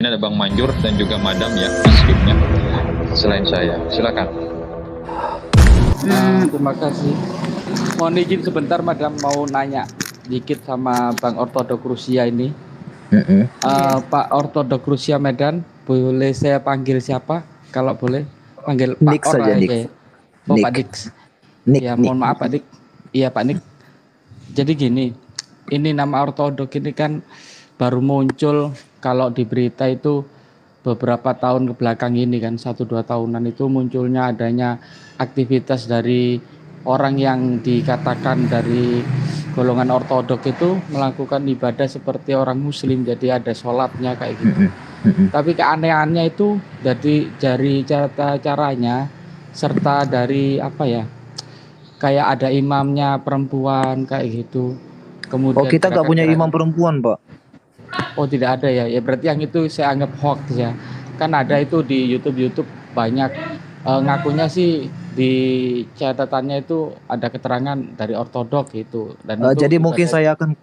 sini ada Bang Manjur dan juga Madam ya, Muslimnya. Selain saya, silakan. Terima kasih. Mohon izin sebentar, Madam, mau nanya dikit sama Bang Ortodok Rusia ini. Pak Ortodok Rusia Medan, boleh saya panggil siapa? Kalau boleh, panggil Pak Nick Or saja, Nick. aja. Oh, Nick. Pak Dik. Nick, Ya, Nick. mohon maaf Pak Dik. Iya, Pak Dik. Jadi gini, ini nama Ortodok ini kan baru muncul kalau di berita itu beberapa tahun ke belakang ini kan, 1-2 tahunan itu munculnya adanya aktivitas dari orang yang dikatakan dari golongan ortodok itu melakukan ibadah seperti orang muslim, jadi ada sholatnya kayak gitu. Tapi keanehannya itu dari caranya serta dari apa ya, kayak ada imamnya perempuan kayak gitu. Kemudian Oh, kita nggak punya imam perempuan, Pak. Oh, tidak ada ya. Ya berarti yang itu saya anggap hoax ya. Kan ada itu di YouTube banyak ngakunya sih di catatannya itu ada keterangan dari ortodok gitu. Dan itu Jadi mungkin saya akan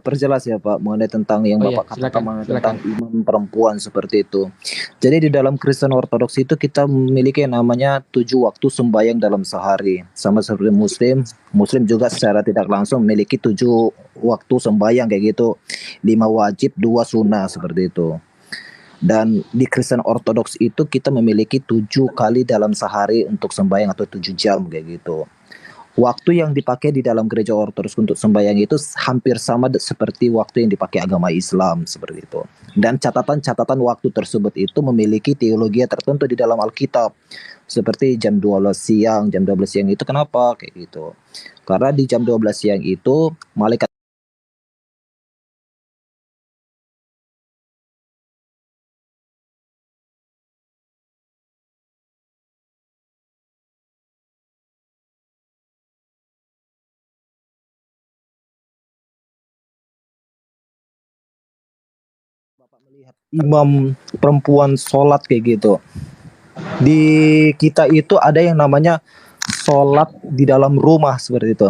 perjelas ya, Pak, mengenai tentang yang Bapak katakan tentang imam perempuan seperti itu. Jadi di dalam Kristen Ortodoks itu kita memiliki yang namanya 7 waktu sembahyang dalam sehari. Sama seperti Muslim juga secara tidak langsung memiliki 7 waktu sembahyang kayak gitu. 5 wajib, 2 sunnah seperti itu. Dan di Kristen Ortodoks itu kita memiliki 7 kali dalam sehari untuk sembahyang atau 7 jam kayak gitu. Waktu yang dipakai di dalam gereja Ortodoks untuk sembahyang itu hampir sama seperti waktu yang dipakai agama Islam seperti itu. Dan catatan-catatan waktu tersebut itu memiliki teologi tertentu di dalam Alkitab. Seperti jam 12 siang, jam 12 siang itu kenapa kayak gitu. Karena di jam 12 siang itu malaikat Bapak melihat imam perempuan sholat kayak gitu. Di kita itu ada yang namanya sholat di dalam rumah seperti itu.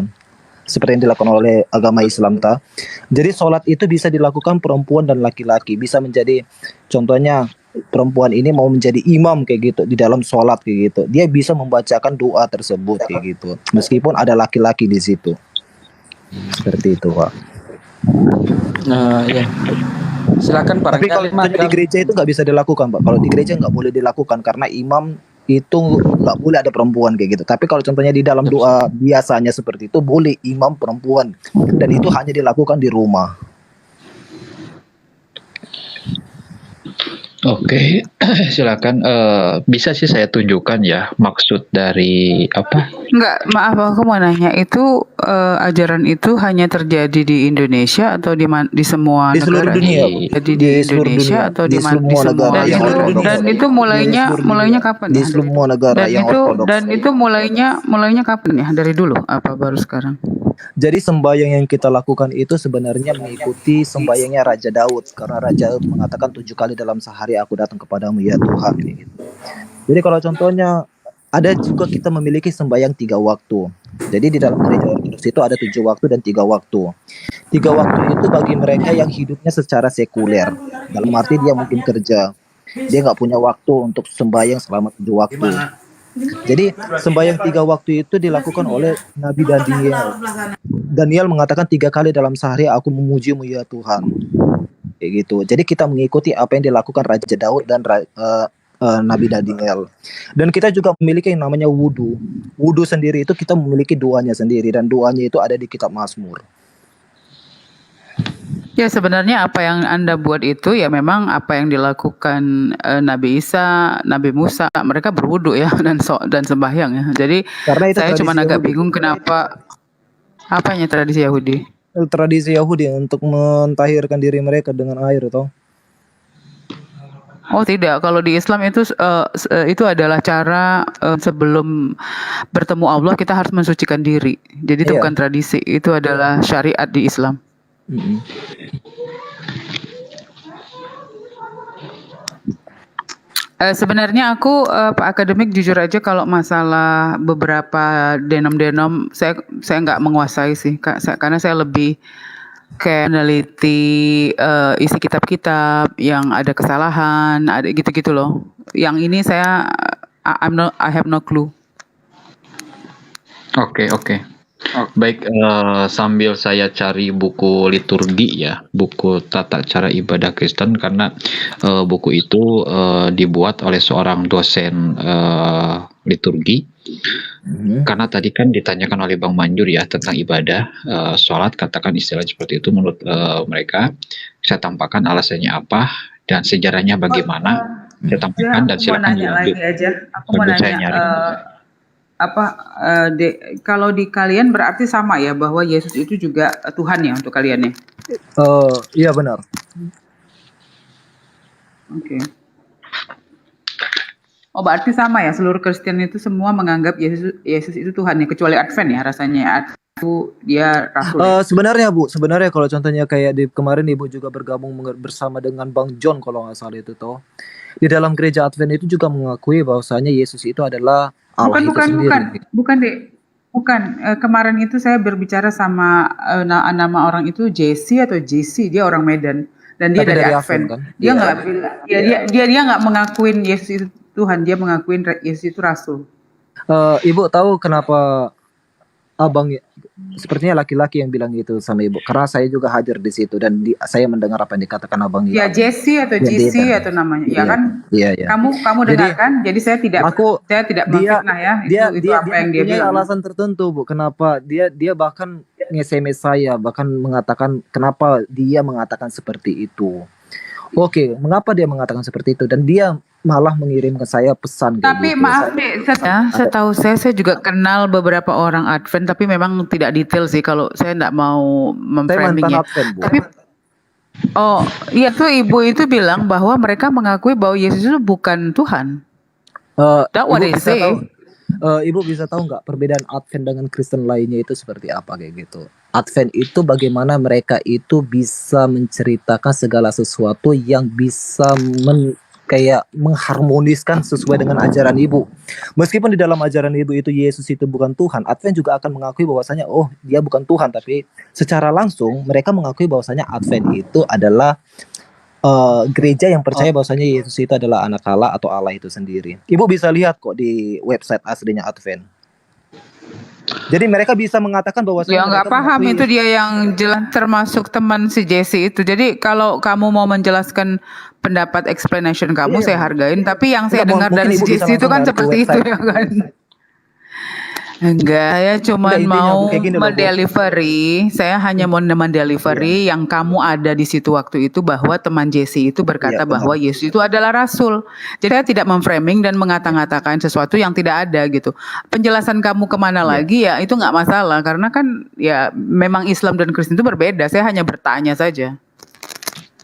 Seperti yang dilakukan oleh agama Islam ta. Jadi sholat itu bisa dilakukan perempuan dan laki-laki. Bisa menjadi, contohnya perempuan ini mau menjadi imam kayak gitu di dalam sholat kayak gitu. Dia bisa membacakan doa tersebut kayak gitu. Meskipun ada laki-laki di situ. Seperti itu, Pak. Ya. Silakan Pak. Tapi kalau di gereja itu nggak bisa dilakukan, Pak. Kalau di gereja nggak boleh dilakukan karena imam itu nggak boleh ada perempuan kayak gitu. Tapi kalau contohnya di dalam doa biasanya seperti itu boleh imam perempuan, dan itu hanya dilakukan di rumah. Oke, silakan. Bisa sih saya tunjukkan ya maksud dari apa? Enggak, maaf aku mau nanya, itu ajaran itu hanya terjadi di Indonesia atau di semua di seluruh negara? Dunia. Jadi di Indonesia dunia. Atau di semua negara yang ortodoks. Dan itu mulainya kapan di ya? semua negara yang ortodoks. Dan itu mulainya kapan ya? Dari dulu apa baru sekarang? Jadi sembahyang yang kita lakukan itu sebenarnya mengikuti sembahyangnya Raja Daud, karena Raja Daud mengatakan 7 kali dalam sehari aku datang kepadamu ya Tuhan gitu. Jadi kalau contohnya ada juga kita memiliki sembahyang 3 waktu. Jadi di dalam gereja Ortodoks itu ada 7 waktu dan 3 waktu. 3 waktu itu bagi mereka yang hidupnya secara sekuler. Dalam arti dia mungkin kerja, dia nggak punya waktu untuk sembahyang selama 7 waktu. Jadi sembahyang 3 waktu itu dilakukan oleh Nabi Daniel. Daniel mengatakan 3 kali dalam sehari aku memujimu ya Tuhan. Kayak gitu. Jadi kita mengikuti apa yang dilakukan Raja Daud dan Nabi Daniel. Dan kita juga memiliki yang namanya wudhu. Wudhu sendiri itu kita memiliki doanya sendiri, dan doanya itu ada di kitab Mazmur. Ya sebenarnya apa yang Anda buat itu ya memang apa yang dilakukan Nabi Isa, Nabi Musa, mereka berwudu ya dan sembahyang ya. Jadi saya cuma agak bingung kenapa apanya tradisi Yahudi. Tradisi Yahudi untuk mentahirkan diri mereka dengan air toh. Oh tidak, kalau di Islam itu adalah cara sebelum bertemu Allah kita harus mensucikan diri. Jadi itu bukan tradisi, itu adalah syariat di Islam. Sebenarnya aku Pak Akademik jujur aja kalau masalah beberapa denom saya nggak menguasai sih, karena saya lebih kayak meneliti isi kitab-kitab yang ada kesalahan, ada gitu-gitu loh. Yang ini saya I have no clue. Oke. Baik, sambil saya cari buku liturgi ya, buku tata cara ibadah Kristen, karena buku itu dibuat oleh seorang dosen liturgi. Karena tadi kan ditanyakan oleh Bang Manjur ya tentang ibadah, sholat, katakan istilah seperti itu menurut mereka. Saya tampakkan alasannya apa dan sejarahnya bagaimana. Saya tampakkan dan silakan dilanjut. Aku mau nanya kalau di kalian berarti sama ya bahwa Yesus itu juga Tuhan ya untuk kalian ya? Iya benar. Oke. Oh berarti sama ya, seluruh Kristen itu semua menganggap Yesus itu Tuhan ya, kecuali Advent ya rasanya ya. Itu dia rasul. Sebenarnya kalau contohnya kayak kemarin Ibu juga bergabung bersama dengan Bang John kalau nggak salah itu toh. Di dalam gereja Advent itu juga mengakui bahwasanya Yesus itu adalah Allah itu sendiri. Bukan. Kemarin itu saya berbicara sama nama orang itu JC atau JC, dia orang Medan dan dia dari Advent. Kan? Dia nggak dia nggak mengakuin Yesus itu Tuhan, dia mengakuin Yesus itu rasul. Ibu tahu kenapa abang sepertinya laki-laki yang bilang gitu sama Ibu? Karena saya juga hadir di situ dan saya mendengar apa yang dikatakan abang. Ya Jesse atau JC atau namanya, ya kan? Iya. Kamu dengarkan. Jadi saya tidak memfitnah ya. Itu apa yang dia bilang. Alasan tertentu Bu, kenapa dia bahkan nge-SMS saya, bahkan mengatakan kenapa dia mengatakan seperti itu. Oke, mengapa dia mengatakan seperti itu dan dia malah mengirim ke saya pesan. Tapi gitu. Maaf deh, setahu saya juga kenal beberapa orang Advent, tapi memang tidak detail sih kalau saya tidak mau memframingnya. Tapi iya tuh Ibu itu bilang bahwa mereka mengakui bahwa Yesus itu bukan Tuhan. Ibu bisa tahu nggak perbedaan Advent dengan Kristen lainnya itu seperti apa kayak gitu? Advent itu bagaimana mereka itu bisa menceritakan segala sesuatu yang bisa kayak mengharmoniskan sesuai dengan ajaran Ibu. Meskipun di dalam ajaran Ibu itu Yesus itu bukan Tuhan, Advent juga akan mengakui bahwasanya dia bukan Tuhan, tapi secara langsung mereka mengakui bahwasanya Advent itu adalah gereja yang percaya bahwasanya Yesus itu adalah anak Allah atau Allah itu sendiri. Ibu bisa lihat kok di website aslinya Advent. Jadi mereka bisa mengatakan bahwa ya nggak paham itu dia yang jelas, termasuk teman si Jesse itu. Jadi kalau kamu mau menjelaskan pendapat explanation kamu, saya hargain. Tapi yang saya dengar dari si Jesse itu kan seperti itu ya kan. Enggak, saya cuma mau mendelivery. Saya hanya mau mendelivery yang kamu ada di situ waktu itu, bahwa teman Jesse itu berkata bahwa Yesus itu adalah rasul. Jadi saya tidak memframing dan mengata-ngatakan sesuatu yang tidak ada gitu. Penjelasan kamu kemana lagi ya itu nggak masalah, karena kan ya memang Islam dan Kristen itu berbeda. Saya hanya bertanya saja.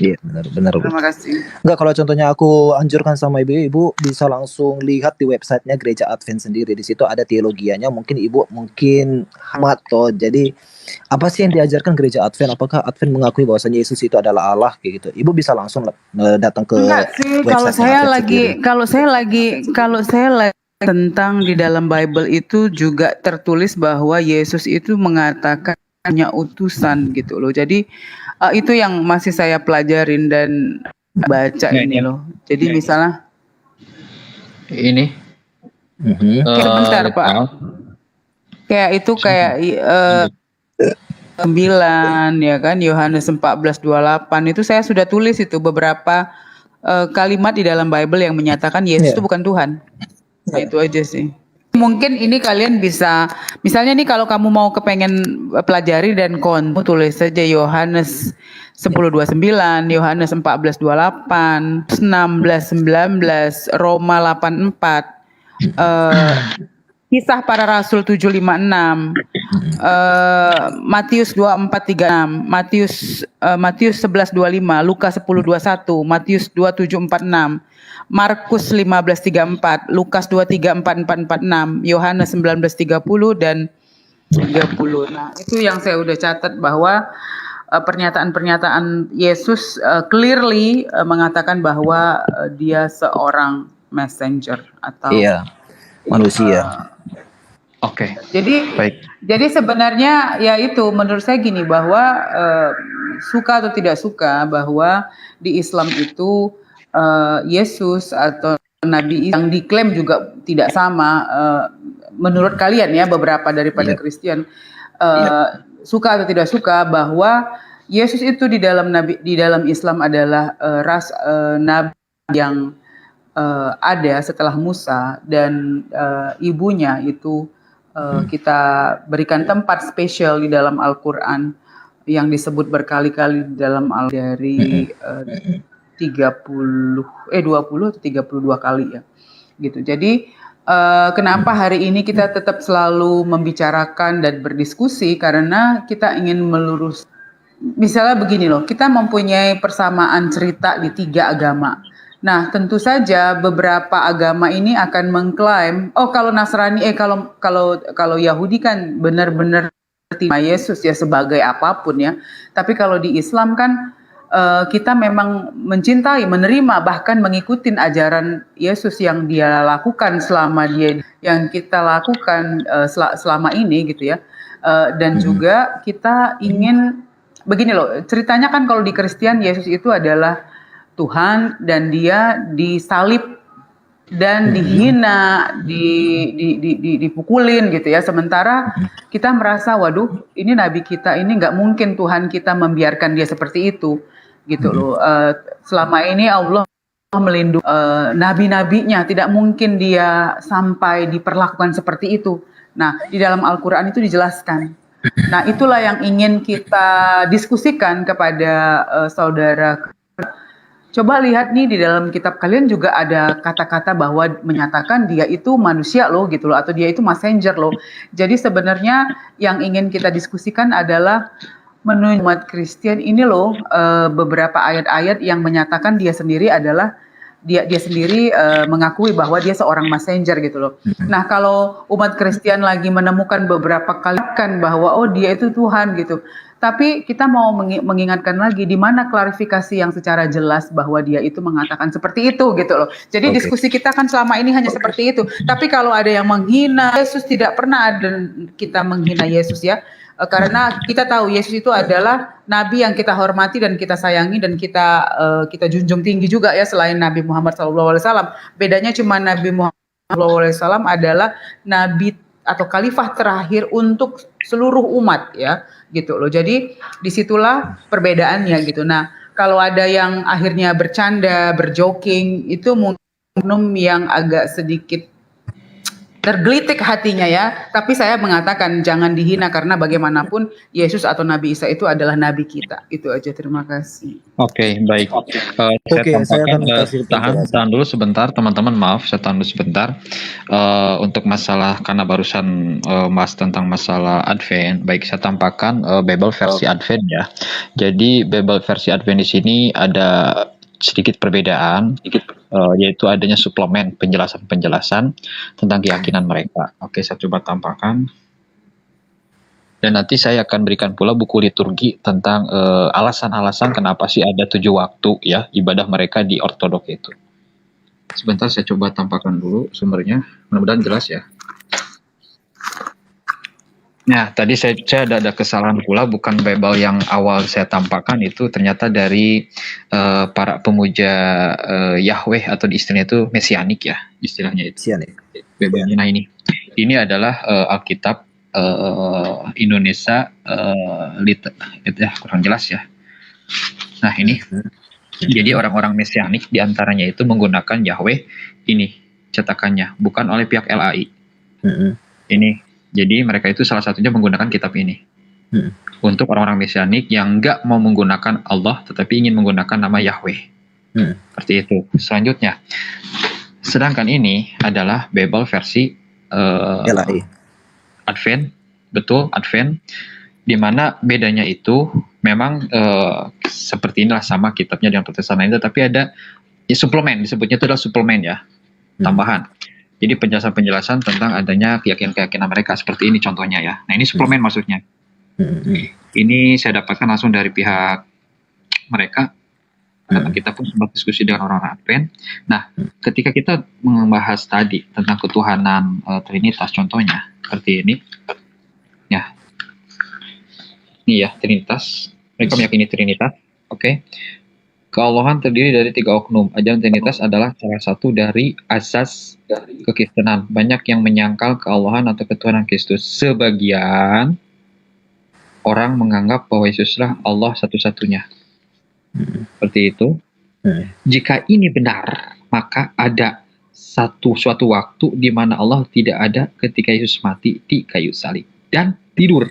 Iya benar. Terima kasih. Enggak, kalau contohnya aku anjurkan sama ibu bisa langsung lihat di websitenya Gereja Advent sendiri. Di situ ada teologianya. Mungkin ibu hamat toh. Jadi apa sih yang diajarkan Gereja Advent? Apakah Advent mengakui bahwasanya Yesus itu adalah Allah kayak gitu? Ibu bisa langsung datang ke website. Kalau saya lagi tentang di dalam Bible itu juga tertulis bahwa Yesus itu mengatakan hanya utusan gitu loh. Jadi itu yang masih saya pelajarin dan baca ini loh. Jadi misalnya ini sebentar Pak. Kayak itu kayak 9 ya kan, Yohanes 14:28 itu saya sudah tulis itu beberapa kalimat di dalam Bible yang menyatakan Yesus itu bukan Tuhan. Nah, itu aja sih. Mungkin ini kalian bisa, misalnya nih kalau kamu mau kepengen pelajari dan tulis saja Yohanes 10:29, Yohanes 14:28, 16:19, Roma 8:4, Kisah Para Rasul 7:56, Matius 24:36, Matius 11:25, Lukas 10:21, Matius 27:46, Markus 15:34, Lukas 23:44-46, Yohanes 19:30 dan 30. Nah, itu yang saya udah catat bahwa pernyataan-pernyataan Yesus clearly mengatakan bahwa dia seorang messenger atau manusia. Oke. Jadi sebenarnya ya itu menurut saya gini bahwa suka atau tidak suka bahwa di Islam itu Yesus atau Nabi yang diklaim juga tidak sama. Menurut kalian ya, beberapa daripada Kristen suka atau tidak suka bahwa Yesus itu di dalam Islam adalah nabi yang ada setelah Musa, dan ibunya itu kita berikan tempat spesial di dalam Al-Quran yang disebut berkali-kali di dalam dari 20 atau 32 kali ya gitu. Jadi kenapa hari ini kita tetap selalu membicarakan dan berdiskusi, karena kita ingin melurus. Misalnya begini loh, kita mempunyai persamaan cerita di 3 agama. Nah, tentu saja beberapa agama ini akan mengklaim, kalau Nasrani, kalau Yahudi kan benar-benar terima Yesus ya sebagai apapun ya. Tapi kalau di Islam kan kita memang mencintai, menerima, bahkan mengikuti ajaran Yesus yang dia lakukan yang kita lakukan selama ini gitu ya. Dan juga kita ingin begini loh, ceritanya kan kalau di Kristen Yesus itu adalah Tuhan dan dia disalib dan dihina, dipukulin gitu ya. Sementara kita merasa, waduh, ini nabi kita ini nggak mungkin Tuhan kita membiarkan dia seperti itu gitu loh. Selama ini Allah melindungi nabi-nabinya, tidak mungkin dia sampai diperlakukan seperti itu. Nah, di dalam Al-Quran itu dijelaskan. Nah, itulah yang ingin kita diskusikan kepada saudara. Coba lihat nih, di dalam kitab kalian juga ada kata-kata bahwa menyatakan dia itu manusia loh gitu loh, atau dia itu messenger loh. Jadi sebenarnya yang ingin kita diskusikan adalah menurut umat Kristen ini loh, beberapa ayat-ayat yang menyatakan dia sendiri adalah dia sendiri mengakui bahwa dia seorang messenger gitu loh. Nah, kalau umat Kristen lagi menemukan beberapa kali kan bahwa dia itu Tuhan gitu. Tapi kita mau mengingatkan lagi di mana klarifikasi yang secara jelas bahwa dia itu mengatakan seperti itu gitu loh. Jadi diskusi kita kan selama ini hanya seperti itu. Tapi kalau ada yang menghina Yesus, tidak pernah ada kita menghina Yesus ya. Karena kita tahu Yesus itu adalah nabi yang kita hormati dan kita sayangi dan kita junjung tinggi juga ya, selain Nabi Muhammad SAW. Bedanya cuma Nabi Muhammad SAW adalah nabi atau khalifah terakhir untuk seluruh umat ya gitu loh. Jadi disitulah perbedaannya gitu. Nah, kalau ada yang akhirnya bercanda, berjoking, itu mungkin yang agak sedikit tergelitik hatinya ya. Tapi saya mengatakan jangan dihina, karena bagaimanapun Yesus atau Nabi Isa itu adalah nabi kita. Itu aja, terima kasih. Oke, baik. Saya akan tahan dulu sebentar, teman-teman. Maaf, saya tahan dulu sebentar. Untuk masalah, karena barusan mas tentang masalah Advent, baik saya tampakkan Bible versi Advent ya. Jadi Bible versi Advent di sini ada sedikit perbedaan, yaitu adanya suplemen penjelasan-penjelasan tentang keyakinan mereka. Oke, saya coba tampakkan. Dan nanti saya akan berikan pula buku liturgi tentang alasan-alasan kenapa sih ada 7 waktu ya ibadah mereka di ortodok itu. Sebentar, saya coba tampakkan dulu sumbernya, mudah-mudahan jelas ya. Nah, tadi saya ada kesalahan pula, bukan Bible yang awal saya tampakkan itu ternyata dari para pemuja Yahweh, atau di istilahnya itu mesianik ya, istilahnya itu. Bible-nya. Nah, ini adalah Alkitab Indonesia, itu ya, kurang jelas ya. Nah, ini jadi orang-orang mesianik diantaranya itu menggunakan Yahweh ini cetakannya, bukan oleh pihak LAI. Ini. Jadi mereka itu salah satunya menggunakan kitab ini. Untuk orang-orang mesianik yang nggak mau menggunakan Allah, tetapi ingin menggunakan nama Yahweh. Seperti itu. Selanjutnya, sedangkan ini adalah Bible versi Advent, betul Advent, di mana bedanya itu memang seperti inilah, sama kitabnya dengan Protestan lain, tetapi ada suplemen, disebutnya itu adalah suplemen ya, tambahan. Jadi penjelasan-penjelasan tentang adanya keyakinan mereka seperti ini contohnya ya. Nah, ini suplemen maksudnya. Ini saya dapatkan langsung dari pihak mereka. Karena kita pun sempat diskusi dengan orang-orang Advent. Nah, ketika kita membahas tadi tentang ketuhanan Trinitas contohnya seperti ini. Ya. Ini ya, Trinitas. Mereka meyakini Trinitas. Oke. Kealahan terdiri dari 3 oknum. Ajaran Trinitas adalah salah satu dari asas kekristenan. Banyak yang menyangkal kealahan atau ketuhanan Kristus. Sebagian orang menganggap bahwa Yesuslah Allah satu-satunya. Seperti itu. Jika ini benar, maka ada suatu waktu di mana Allah tidak ada ketika Yesus mati di kayu salib dan tidur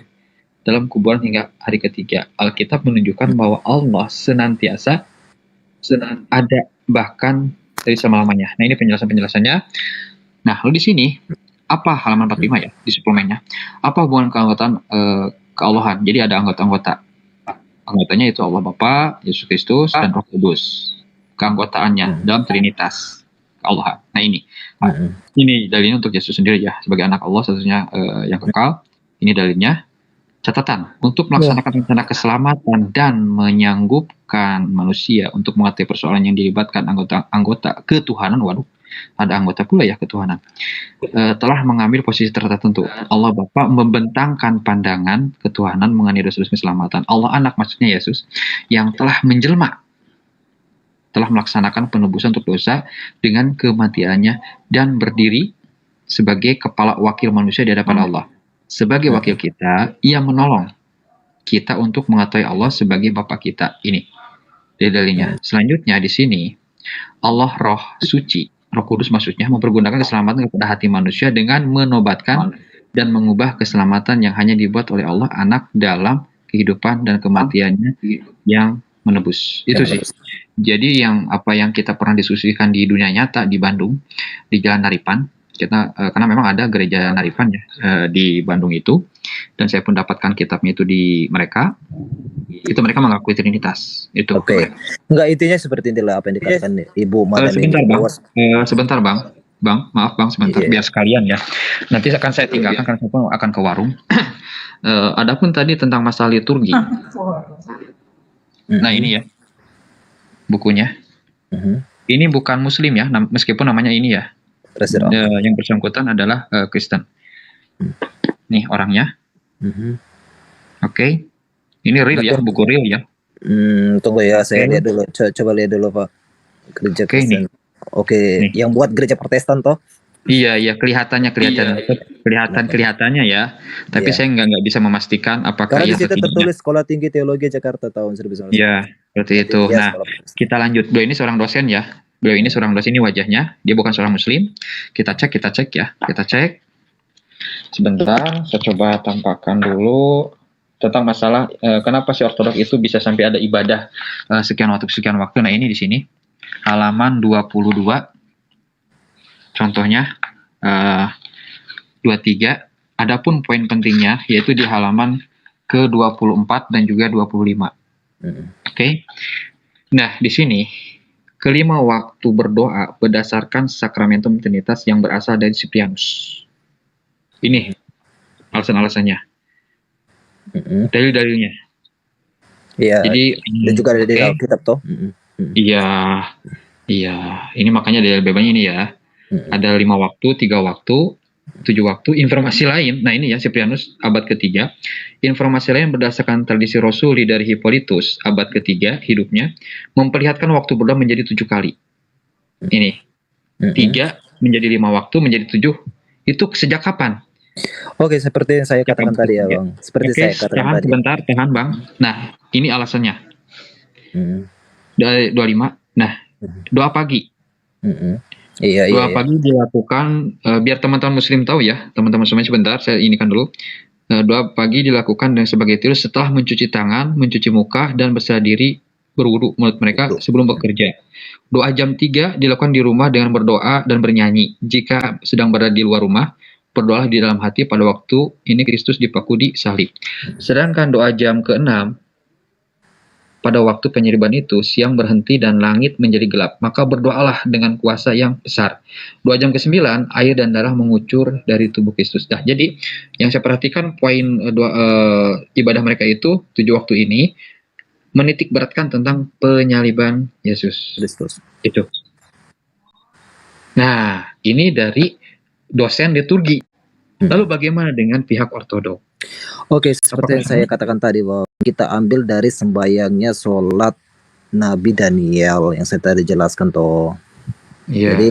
dalam kuburan hingga hari ketiga. Alkitab menunjukkan bahwa Allah senantiasa ada bahkan dari selama-lamanya. Nah, ini penjelasannya. Nah, lalu di sini apa halaman 45 ya di suplemennya? Apa hubungan keanggotaan kealahan? Jadi ada anggota-anggota. Anggotanya itu Allah Bapa, Yesus Kristus, dan Roh Kudus. Keanggotaannya dalam Trinitas kealahan. Nah, ini dalilnya untuk Yesus sendiri ya, sebagai anak Allah satunya yang kekal. Ini dalilnya. Catatan, untuk melaksanakan rencana keselamatan dan menyanggupkan manusia untuk mengatasi persoalan yang dilibatkan anggota ketuhanan, ada anggota pula ya ketuhanan, telah mengambil posisi tertentu. Allah Bapa membentangkan pandangan ketuhanan mengenai dosa-dosa keselamatan. Allah Anak, maksudnya Yesus, yang telah menjelma, telah melaksanakan penebusan untuk dosa dengan kematiannya dan berdiri sebagai kepala wakil manusia di hadapan Allah. Sebagai wakil kita, ia menolong kita untuk mengetahui Allah sebagai Bapa kita. Ini dalilnya. Selanjutnya di sini, Allah Roh Suci, Roh Kudus maksudnya, mempergunakan keselamatan kepada hati manusia dengan menobatkan dan mengubah keselamatan yang hanya dibuat oleh Allah Anak dalam kehidupan dan kematiannya yang menebus. Itu sih. Jadi apa yang kita pernah diskusikan di dunia nyata di Bandung, di Jalan Naripan, karena memang ada gereja Naripan ya di Bandung itu, dan saya pun dapatkan kitabnya itu di mereka. Itu mereka mengakui Trinitas. Itu. Oke. Enggak, intinya seperti inilah apa yang dikatakan Ibu Madani. Sebentar bang, maaf bang, sebentar biar sekalian ya. Nanti akan saya tinggalkan karena saya akan ke warung. Adapun tadi tentang masalah liturgi. Nah ini ya bukunya. Ini bukan Muslim ya, meskipun namanya ini ya. Yang bersangkutan adalah Kristen. Nih orangnya. Oke. Ini real ya, buku real ya. Tunggu ya, saya lihat dulu. Coba lihat dulu Pak. Gereja Kristen. Oke, yang buat gereja Protestan toh? Iya, kelihatannya ya. Tapi saya nggak bisa memastikan apakah karena di situ tertulis Sekolah Tinggi Teologi Jakarta tahun 1900. Iya, seperti itu. Nah, kita lanjut. Beliau ini seorang dosen ya. Beliau ini seorang dosen, ini wajahnya. Dia bukan seorang Muslim. Kita cek ya. Kita cek. Sebentar, saya coba tampakkan dulu tentang masalah kenapa si ortodok itu bisa sampai ada ibadah sekian waktu. Nah, ini di sini halaman 22. Contohnya 23. Adapun poin pentingnya yaitu di halaman ke-24 dan juga 25. Oke. Nah, di sini kelima waktu berdoa berdasarkan sakramentum Trinitas yang berasal dari Cyprianus. Ini alasan-alasannya. Dalil-dalilnya. Iya. Jadi dan juga ada di Alkitab toh. Iya. Ini makanya dalil bebasnya ini ya. Ada 5 waktu, 3 waktu, 7 waktu. Informasi lain, nah ini ya Cyprianus abad ketiga. Informasi lain berdasarkan tradisi Rasuli dari Hippolytus abad ketiga hidupnya memperlihatkan waktu berdoa menjadi 7 kali. Ini 3 menjadi 5 waktu menjadi 7. Itu sejak kapan? Oke, seperti yang saya katakan tadi ya Bang. Seperti saya katakan tadi. Tahan Bang. Nah, ini alasannya. Dari 25. Nah, doa pagi. Doa pagi dilakukan biar teman-teman Muslim tahu ya, teman-teman semuanya. Sebentar, saya inikan dulu. Doa pagi dilakukan dengan sebagai tidur setelah mencuci tangan, mencuci muka, dan berserah diri berwudu menurut mereka sebelum bekerja. Doa jam 3 dilakukan di rumah dengan berdoa dan bernyanyi. Jika sedang berada di luar rumah, berdoalah di dalam hati pada waktu ini Kristus dipaku di salib. Sedangkan doa jam ke-6 pada waktu penyaliban itu, siang berhenti dan langit menjadi gelap. Maka berdoalah dengan kuasa yang besar. 2 jam ke-9, air dan darah mengucur dari tubuh Kristus. Nah, jadi yang saya perhatikan poin ibadah mereka itu, 7 waktu ini, menitik beratkan tentang penyaliban Yesus Kristus. Itu. Nah, ini dari dosen liturgi. Lalu bagaimana dengan pihak ortodok? Oke, seperti yang saya katakan tadi bahwa kita ambil dari sembayangnya sholat Nabi Daniel yang saya tadi jelaskan toh. Jadi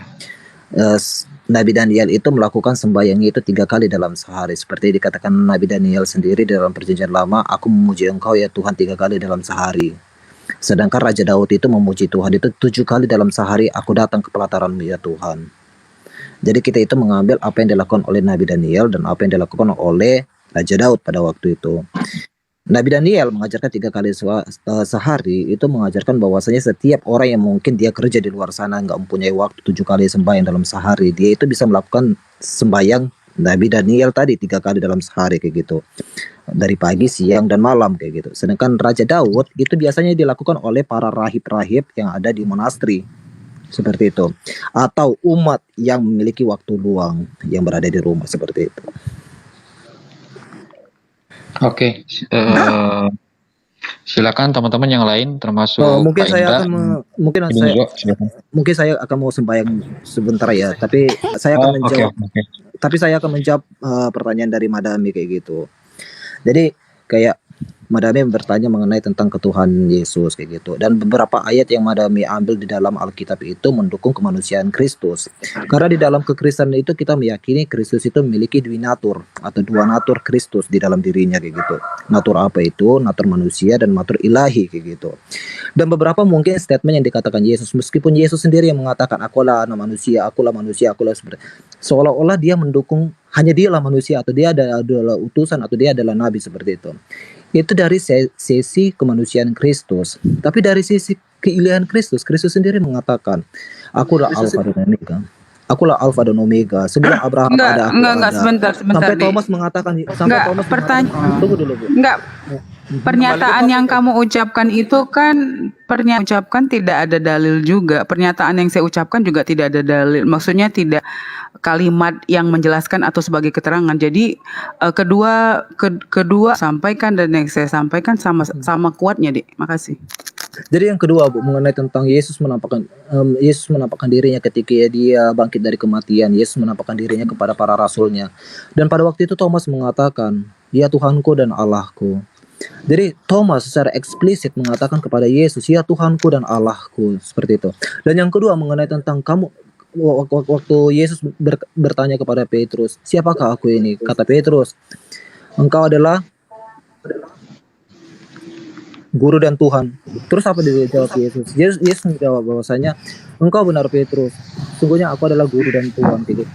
Nabi Daniel itu melakukan sembahyangnya itu 3 kali dalam sehari. Seperti dikatakan Nabi Daniel sendiri dalam perjanjian lama, aku memuji engkau ya Tuhan 3 kali dalam sehari. Sedangkan Raja Daud itu memuji Tuhan itu 7 kali dalam sehari, aku datang ke pelataran-Mu ya Tuhan. Jadi kita itu mengambil apa yang dilakukan oleh Nabi Daniel dan apa yang dilakukan oleh Raja Daud pada waktu itu. Nabi Daniel mengajarkan 3 kali sehari, itu mengajarkan bahwasanya setiap orang yang mungkin dia kerja di luar sana nggak mempunyai waktu 7 kali sembahyang dalam sehari, dia itu bisa melakukan sembahyang Nabi Daniel tadi 3 kali dalam sehari kayak gitu, dari pagi, siang, dan malam kayak gitu. Sedangkan Raja Daud itu biasanya dilakukan oleh para rahib-rahib yang ada di monasteri seperti itu, atau umat yang memiliki waktu luang yang berada di rumah seperti itu. Oke, silakan teman-teman yang lain termasuk mungkin Pak saya Indra. akan mungkin saya akan mau sembahyang sebentar ya, tapi saya akan menjawab. Tapi saya akan menjawab pertanyaan dari Madami kayak gitu. Jadi kayak Madami bertanya mengenai tentang ketuhanan Yesus kayak gitu, dan beberapa ayat yang Madami ambil di dalam Alkitab itu mendukung kemanusiaan Kristus. Karena di dalam kekristenan itu kita meyakini Kristus itu memiliki 2 natur atau 2 natur Kristus di dalam dirinya kayak gitu. Natur apa itu? Natur manusia dan natur ilahi kayak gitu. Dan beberapa mungkin statement yang dikatakan Yesus, meskipun Yesus sendiri yang mengatakan akulah anak manusia, akulah seperti, seolah-olah dia mendukung hanya dialah manusia, atau dia adalah utusan, atau dia adalah nabi seperti itu. Itu dari sisi kemanusiaan Kristus. Tapi dari sisi keilahian Kristus, Kristus sendiri mengatakan, akulah Alfa dan Omega. Akulah Alfa dan Omega. Sebelum Abraham ada, aku ada. Sebentar. Sampai Thomas mengatakan, tunggu dulu, Bu. Pernyataan yang kamu ucapkan itu kan tidak ada dalil juga. Pernyataan yang saya ucapkan juga tidak ada dalil. Maksudnya tidak kalimat yang menjelaskan atau sebagai keterangan. Jadi kedua sampaikan, dan yang saya sampaikan sama kuatnya, Dek. Makasih. Jadi yang kedua, Bu, mengenai tentang Yesus menampakkan dirinya ketika dia bangkit dari kematian. Yesus menampakkan dirinya kepada para rasulnya. Dan pada waktu itu Thomas mengatakan, ya Tuhanku dan Allahku. Jadi Thomas secara eksplisit mengatakan kepada Yesus, ya Tuhanku dan Allahku, seperti itu. Dan yang kedua mengenai tentang kamu, waktu Yesus bertanya kepada Petrus, siapakah aku ini? Kata Petrus, engkau adalah guru dan Tuhan. Terus apa dijawab Yesus? Yesus menjawab bahwasanya, engkau benar Petrus, sungguhnya aku adalah guru dan Tuhan. Gitu.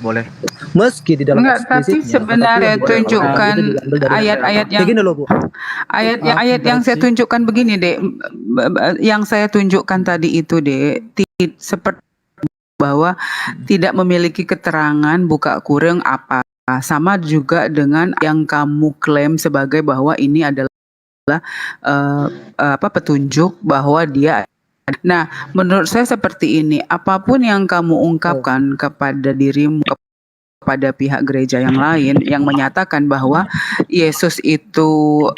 Boleh. Meski di dalam tapi sebenarnya tunjukkan ayat-ayat yang begini loh, Bu. Ayat yang saya tunjukkan begini, Dek. Yang saya tunjukkan tadi itu, Dek, seperti bahwa tidak memiliki keterangan buka kurung apa. Sama juga dengan yang kamu klaim sebagai bahwa ini adalah petunjuk bahwa dia. Nah, menurut saya seperti ini, apapun yang kamu ungkapkan kepada dirimu, kepada pihak gereja yang lain yang menyatakan bahwa Yesus itu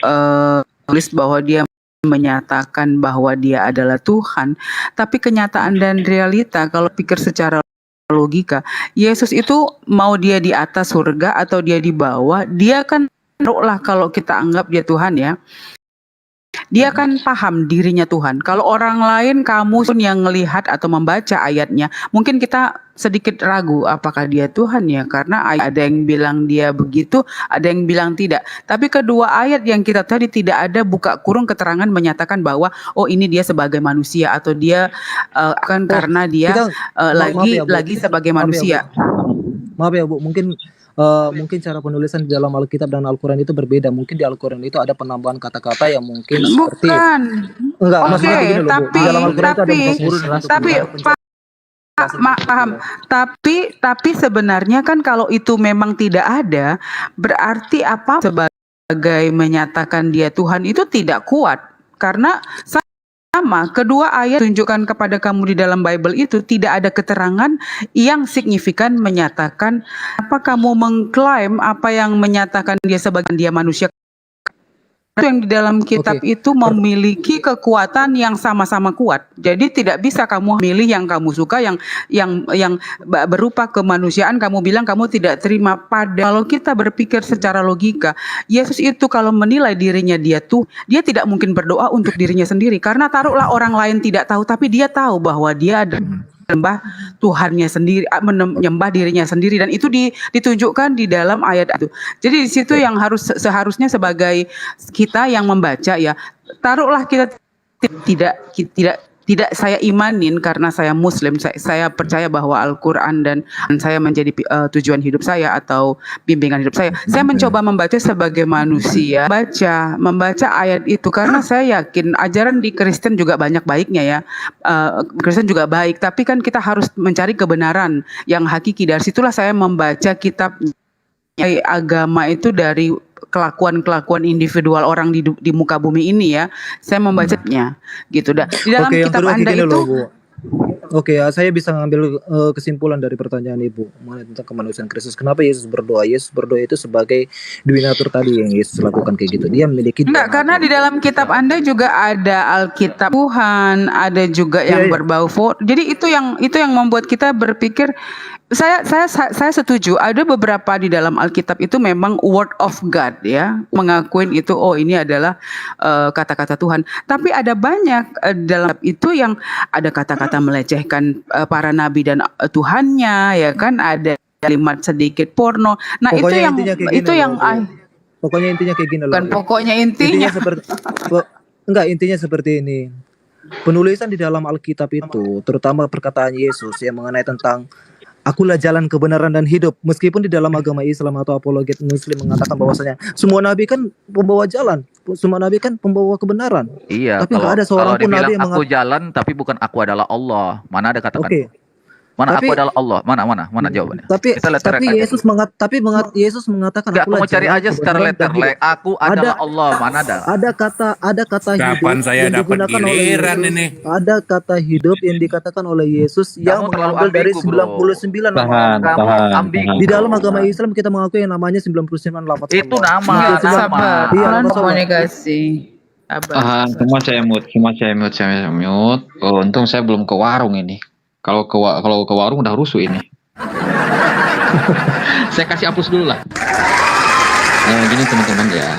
tulis bahwa dia menyatakan bahwa dia adalah Tuhan, tapi kenyataan dan realita kalau pikir secara logika, Yesus itu mau dia di atas surga atau dia di bawah, dia kan lah kalau kita anggap dia Tuhan ya. Dia kan paham dirinya Tuhan. Kalau orang lain, kamu pun yang melihat atau membaca ayatnya, mungkin kita sedikit ragu apakah dia Tuhan ya, karena ada yang bilang dia begitu, ada yang bilang tidak. Tapi kedua ayat yang kita tadi tidak ada buka kurung keterangan menyatakan bahwa oh ini dia sebagai manusia atau dia akan karena dia lagi sebagai manusia. Maaf ya Bu, mungkin cara penulisan di dalam Alkitab dan Al-Quran itu berbeda. Mungkin di Al-Quran itu ada penambahan kata-kata yang mungkin seperti enggak, maksudnya begini loh, Bu. Di dalam Al-Quran itu ada paham. Tapi sebenarnya kan kalau itu memang tidak ada, berarti apa sebagai menyatakan dia Tuhan itu tidak kuat. Karena sama, kedua ayat tunjukkan kepada kamu di dalam Bible itu tidak ada keterangan yang signifikan menyatakan apa kamu mengklaim apa yang menyatakan dia sebagai dia manusia. yang di dalam kitab Oke. itu memiliki kekuatan yang sama-sama kuat. Jadi tidak bisa kamu milih yang kamu suka, yang berupa kemanusiaan kamu bilang kamu tidak terima. Kalau kita berpikir secara logika, Yesus itu kalau menilai dirinya dia tidak mungkin berdoa untuk dirinya sendiri, karena taruhlah orang lain tidak tahu, tapi dia tahu bahwa dia ada menyembah Tuhannya sendiri, menyembah dirinya sendiri, dan itu ditunjukkan di dalam ayat itu. Jadi di situ yang seharusnya sebagai kita yang membaca ya, taruhlah kita tidak saya imanin karena saya Muslim, saya percaya bahwa Al-Quran dan saya menjadi tujuan hidup saya atau bimbingan hidup saya. Saya mencoba membaca sebagai manusia, membaca ayat itu karena saya yakin ajaran di Kristen juga banyak baiknya ya. Kristen juga baik, tapi kan kita harus mencari kebenaran yang hakiki. Dari situlah saya membaca kitab agama itu dari kelakuan individual orang di muka bumi ini ya. Saya membacanya gitu. Dan di dalam kitab Anda itu Oke, ya, saya bisa ngambil kesimpulan dari pertanyaan Ibu mengenai tentang kemanusiaan Kristus. Kenapa Yesus berdoa? Yesus berdoa itu sebagai dominatur tadi yang Yesus lakukan kayak gitu. Dia memiliki karena di dalam kitab Anda juga ada Alkitab Tuhan, ada juga yang berbau. Jadi itu yang membuat kita berpikir. Saya setuju. Ada beberapa di dalam Alkitab itu memang word of God ya, mengakuin itu ini adalah kata-kata Tuhan. Tapi ada banyak dalam itu yang ada kata-kata melecehkan para nabi dan Tuhannya ya kan, ada kalimat sedikit porno. Nah, pokoknya pokoknya intinya kayak gini loh. Kan pokoknya intinya intinya seperti ini. Penulisan di dalam Alkitab itu, terutama perkataan Yesus yang mengenai tentang akulah jalan kebenaran dan hidup. Meskipun di dalam agama Islam atau apologet Muslim mengatakan bahwasanya semua nabi kan pembawa jalan, semua nabi kan pembawa kebenaran. Iya. Tapi nggak ada seorang pun nabi yang aku jalan, tapi bukan aku adalah Allah. Mana ada katakan? Oke. Mana aku adalah Allah? Mana jawabannya? Tapi Yesus mengatakan aku mau cari aja secara letter. Aku adalah Allah. Mana ada? Ada kata hidup. Kapan saya dapat giliran ini? Ada kata hidup yang dikatakan oleh Yesus yang mengambil dari 99 nama. Di dalam agama Islam kita mengakui yang namanya 99 lafaz. Itu nama. Komunikasi. Semua saya mute. Untung saya belum ke warung ini. Kalau ke warung udah rusuh ini. Saya kasih hapus dulu lah. Gini teman-teman ya,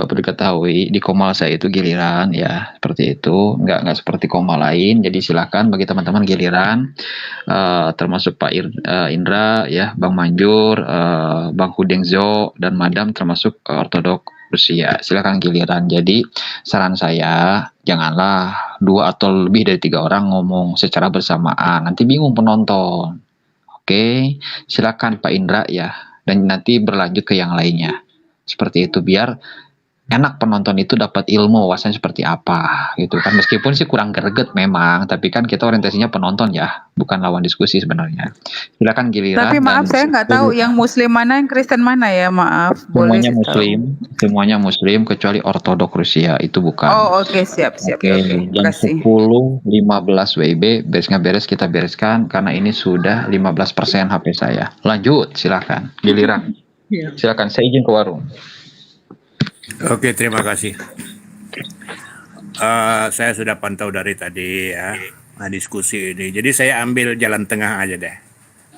perlu diketahui di Komal saya itu giliran ya, seperti itu, nggak seperti Komal lain. Jadi silakan bagi teman-teman giliran, termasuk Pak Indra ya, Bang Manjur, Bang Hudengzo dan Madam termasuk ortodok Rusia. Silakan giliran. Jadi saran saya janganlah 2 atau lebih dari 3 orang ngomong secara bersamaan. Nanti bingung penonton. Oke, silakan Pak Indra ya. Dan nanti berlanjut ke yang lainnya. Seperti itu biar enak penonton itu dapat ilmu wawasan seperti apa gitu kan. Meskipun sih kurang greget memang, tapi kan kita orientasinya penonton ya, bukan lawan diskusi sebenarnya. Silakan giliran. Tapi maaf saya nggak tahu yang Muslim mana yang Kristen mana ya, maaf. Semuanya Muslim kecuali ortodok Rusia itu bukan. Oh oke, siap. Oke, jam 10.15 WIB beres kita bereskan karena ini sudah 15% HP saya. Lanjut silakan giliran. Silakan saya izin ke warung. Oke, terima kasih. Saya sudah pantau dari tadi ya diskusi ini. Jadi saya ambil jalan tengah aja deh.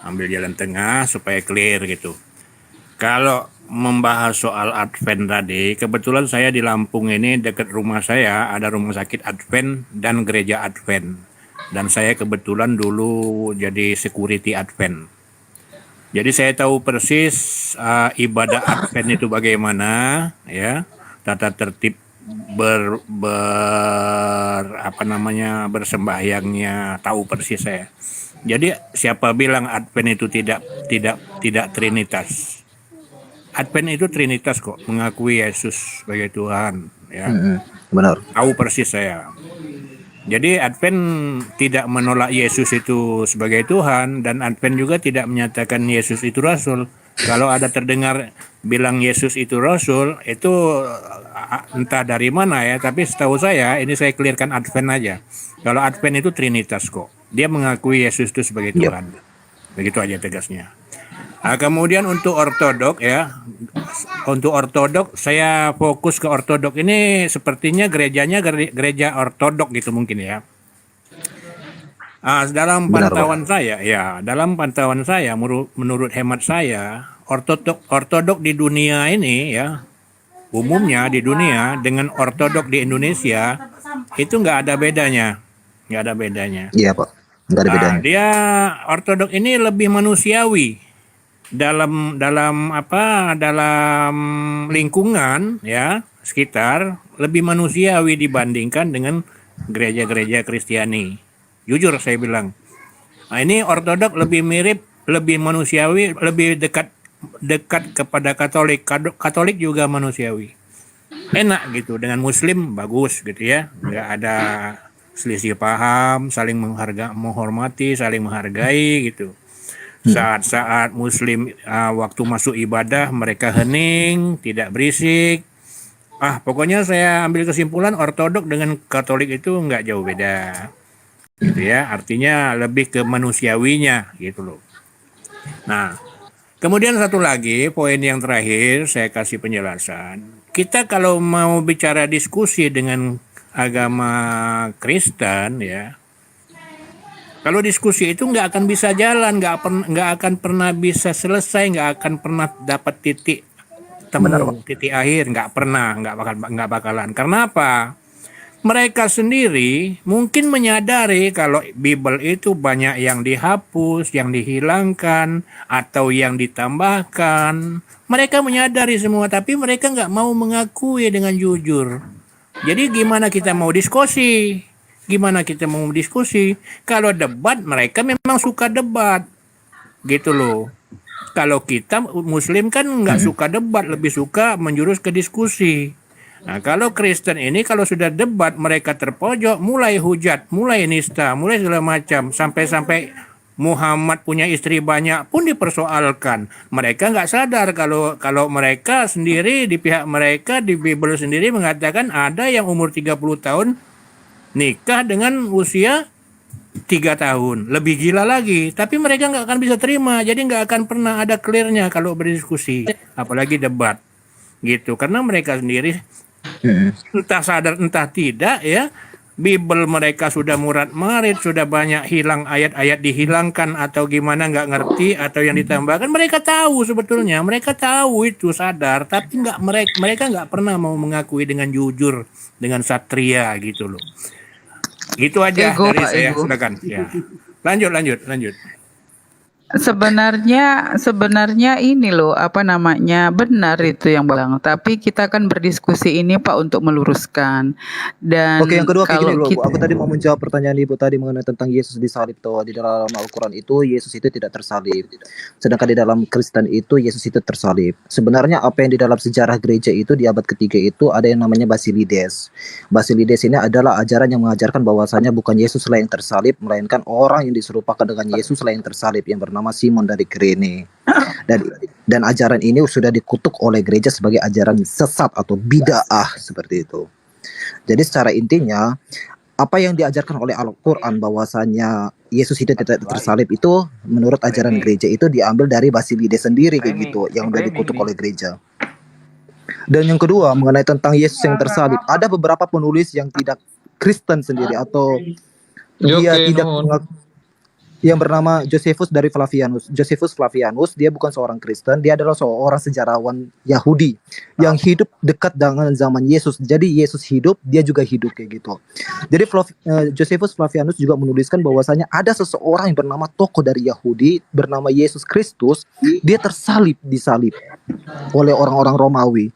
Ambil jalan tengah supaya clear gitu. Kalau membahas soal Advent tadi, kebetulan saya di Lampung ini dekat rumah saya ada rumah sakit Advent dan gereja Advent. Dan saya kebetulan dulu jadi security Advent. Jadi saya tahu persis ibadah Advent itu bagaimana ya, tata tertib bersembahyangnya tahu persis saya. Jadi siapa bilang Advent itu tidak trinitas? Advent itu trinitas kok, mengakui Yesus sebagai Tuhan ya. Benar. Tahu persis saya. Jadi Advent tidak menolak Yesus itu sebagai Tuhan, dan Advent juga tidak menyatakan Yesus itu Rasul. Kalau ada terdengar bilang Yesus itu Rasul, itu entah dari mana ya, tapi setahu saya, ini saya clearkan Advent aja. Kalau Advent itu Trinitas kok. Dia mengakui Yesus itu sebagai Tuhan. Begitu aja tegasnya. Kemudian untuk ortodok ya, untuk ortodok, saya fokus ke ortodok ini sepertinya gerejanya gereja ortodok gitu mungkin ya. Dalam pantauan saya, menurut hemat saya, ortodok di dunia ini ya, umumnya di dunia dengan ortodok di Indonesia itu nggak ada bedanya, Iya Pak, nggak ada bedanya. Dia ortodok ini lebih manusiawi dalam lingkungan ya sekitar, lebih manusiawi dibandingkan dengan gereja-gereja Kristiani. Jujur saya bilang, ini ortodok lebih mirip, lebih manusiawi, lebih dekat kepada Katolik. Katolik juga manusiawi, enak gitu. Dengan Muslim bagus gitu ya, nggak ada selisih paham, saling menghormati, saling menghargai gitu. Saat-saat Muslim waktu masuk ibadah mereka hening, tidak berisik. Pokoknya saya ambil kesimpulan ortodok dengan Katolik itu nggak jauh beda. Gitu ya, artinya lebih ke manusiawinya gitu loh. Nah, kemudian satu lagi poin yang terakhir saya kasih penjelasan. Kita kalau mau bicara diskusi dengan agama Kristen ya, kalau diskusi itu nggak akan bisa jalan, nggak akan pernah bisa selesai, nggak akan pernah dapat titik temu, titik akhir, nggak bakalan. Karena apa? Mereka sendiri mungkin menyadari kalau Bible itu banyak yang dihapus, yang dihilangkan, atau yang ditambahkan. Mereka menyadari semua, tapi mereka nggak mau mengakui dengan jujur. Jadi gimana kita mau diskusi? Kalau debat, mereka memang suka debat. Gitu loh. Kalau kita Muslim kan nggak suka debat, lebih suka menjurus ke diskusi. Nah, kalau Kristen ini kalau sudah debat mereka terpojok, mulai hujat, mulai nista, mulai segala macam, sampai Muhammad punya istri banyak pun dipersoalkan. Mereka nggak sadar kalau mereka sendiri di pihak mereka di Bible sendiri mengatakan ada yang umur 30 tahun nikah dengan usia 3 tahun, lebih gila lagi. Tapi mereka nggak akan bisa terima, jadi nggak akan pernah ada clearnya kalau berdiskusi, apalagi debat, gitu. Karena mereka sendiri entah sadar entah tidak ya, Bible mereka sudah murat-marit, sudah banyak hilang ayat-ayat dihilangkan atau gimana nggak ngerti atau yang ditambahkan. Mereka tahu sebetulnya, mereka tahu itu sadar, tapi mereka nggak pernah mau mengakui dengan jujur, dengan satria gitu loh. Gitu aja dari saya, silakan. Ya. Lanjut. Sebenarnya ini loh, benar itu yang bilang. Tapi kita kan berdiskusi ini Pak untuk meluruskan. Dan Oke, yang kedua kayak kalau gini loh, Bu. kita Aku tadi mau menjawab pertanyaan Ibu tadi mengenai tentang Yesus disalib toh. Di dalam Al-Quran itu Yesus itu tidak tersalib. Sedangkan di dalam Kristen itu Yesus itu tersalib. Sebenarnya apa yang di dalam sejarah gereja itu di abad ketiga itu ada yang namanya Basilides. Basilides ini adalah ajaran yang mengajarkan bahwasanya bukan Yesuslah yang tersalib, melainkan orang yang diserupakan dengan Yesuslah yang tersalib, yang bernama Simon dari Kirene. Dan ajaran ini sudah dikutuk oleh gereja sebagai ajaran sesat atau bid'ah seperti itu. Jadi secara intinya apa yang diajarkan oleh Al-Quran bahwasanya Yesus itu tidak tersalib itu menurut ajaran gereja itu diambil dari Basilides sendiri kayak gitu, yang sudah dikutuk oleh gereja. Dan yang kedua mengenai tentang Yesus yang tersalib, ada beberapa penulis yang tidak Kristen sendiri atau dia tidak yang bernama Josephus dari Flavianus. Josephus Flavianus, dia bukan seorang Kristen, dia adalah seorang sejarawan Yahudi yang hidup dekat dengan zaman Yesus. Jadi Yesus hidup, dia juga hidup kayak gitu. Jadi Josephus Flavianus juga menuliskan bahwasanya ada seseorang yang bernama tokoh dari Yahudi bernama Yesus Kristus, dia disalib oleh orang-orang Romawi.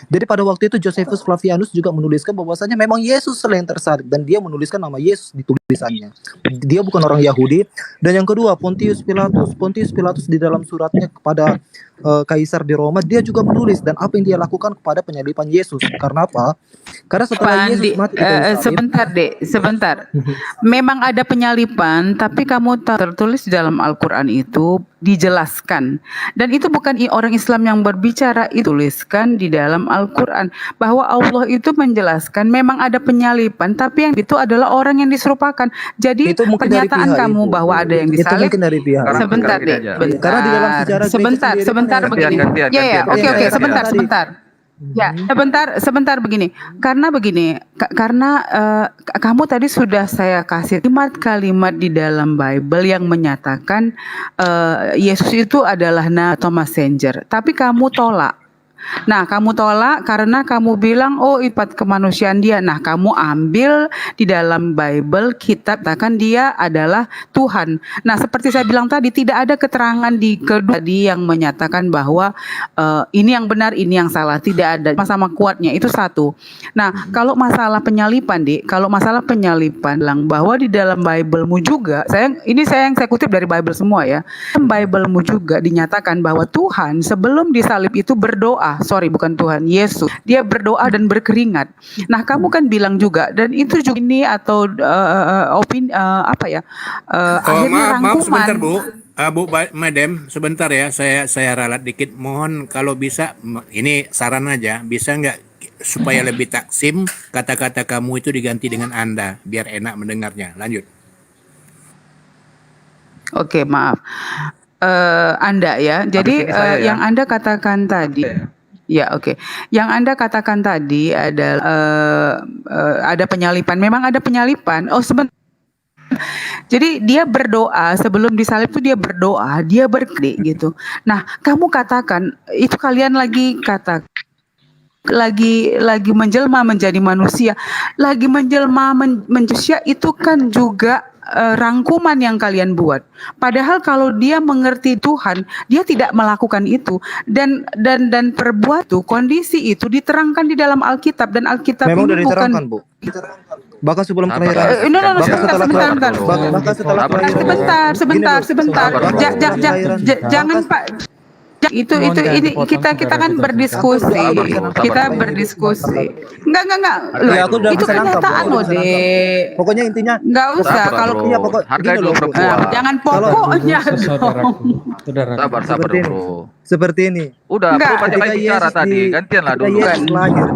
Jadi pada waktu itu Josephus Flavianus juga menuliskan bahwasanya memang Yesus yang tersalib, dan dia menuliskan nama Yesus di tulisannya. Dia bukan orang Yahudi. Dan yang kedua Pontius Pilatus di dalam suratnya kepada kaisar di Roma, dia juga menulis dan apa yang dia lakukan kepada penyaliban Yesus. Karena apa? Karena setelah Yesus mati sebentar. Memang ada penyaliban, tapi kamu tertulis di dalam Al-Quran itu dijelaskan. Dan itu bukan orang Islam yang berbicara, itu tuliskan di dalam dalam Al-Quran bahwa Allah itu menjelaskan memang ada penyalipan, tapi yang itu adalah orang yang diserupakan. Jadi Itu mungkin dari pernyataan pihak kamu itu. bahwa ada yang Itu disalib. mungkin dari pihak. Sekarang Sebentar gini deh, aja. Karena di dalam sejarah gereja sebentar sendiri kan begini. Gantian. Ya, Gantian, oke, gantian. sebentar. Ya, sebentar begini. Karena begini, karena kamu tadi sudah saya kasih kalimat-kalimat di dalam Bible yang menyatakan Yesus itu adalah atau messenger, tapi kamu tolak. Nah, kamu tolak karena kamu bilang, oh ipat kemanusiaan dia. Nah, kamu ambil di dalam Bible, kitab, katakan dia adalah Tuhan. Nah, seperti saya bilang tadi, tidak ada keterangan di kedua tadi yang menyatakan bahwa ini yang benar, ini yang salah. Tidak ada, sama-sama kuatnya, itu satu. Nah, kalau masalah penyalipan, kalau masalah penyalipan, bilang bahwa di dalam Bible-mu juga, ini yang saya kutip dari Bible semua ya, Bible-mu juga dinyatakan bahwa Tuhan sebelum disalib itu berdoa. Bukan Tuhan, Yesus. Dia berdoa dan berkeringat. Nah, kamu kan bilang juga, dan itu juga ini atau opini akhirnya Maaf rangkuman. sebentar Bu. Madam, sebentar ya, saya ralat dikit. Mohon kalau bisa, ini saran aja, bisa nggak supaya lebih taksim kata-kata kamu itu diganti dengan Anda, biar enak mendengarnya. Lanjut. Oke, maaf. Anda ya, jadi Habis ini saya ya. yang Anda katakan tadi. Ya, oke. Yang Anda katakan tadi adalah ada penyalipan. Memang ada penyalipan. Oh, sebentar. Jadi dia berdoa sebelum disalib itu dia berdoa, dia berklik gitu. Nah, kamu katakan itu kalian lagi lagi menjelma menjadi manusia, lagi menjelma manusia itu kan juga rangkuman yang kalian buat. Padahal kalau dia mengerti Tuhan, dia tidak melakukan itu dan perbuat tuh kondisi itu diterangkan di dalam Alkitab dan Alkitab Memang ini udah bukan diterangkan, Bu. Bahkan sebelum Sabar, kelahiran. sebentar. Bahkan setelah kelahiran. Sebentar. Sabar, Jangan Pak. Itu Mohon jangan ini dipotong, kita saudara, kan kita berdiskusi. sabar. Kita berdiskusi. Enggak. Loh, Ya, aku udah itu bisa nangkap, kenyataan Bu. loh, Udah bisa nangkap. Dek. Pokoknya intinya Enggak usah Sabar, kalau bro. iya, pokok Hargai gini dulu loh, Bu. perempuan. jangan pokoknya dong. Saudaraku. Sabar Seperti ini. bro. Seperti ini. Udah, Enggak. bro banyak lagi bicara tadi. Gantianlah dulu.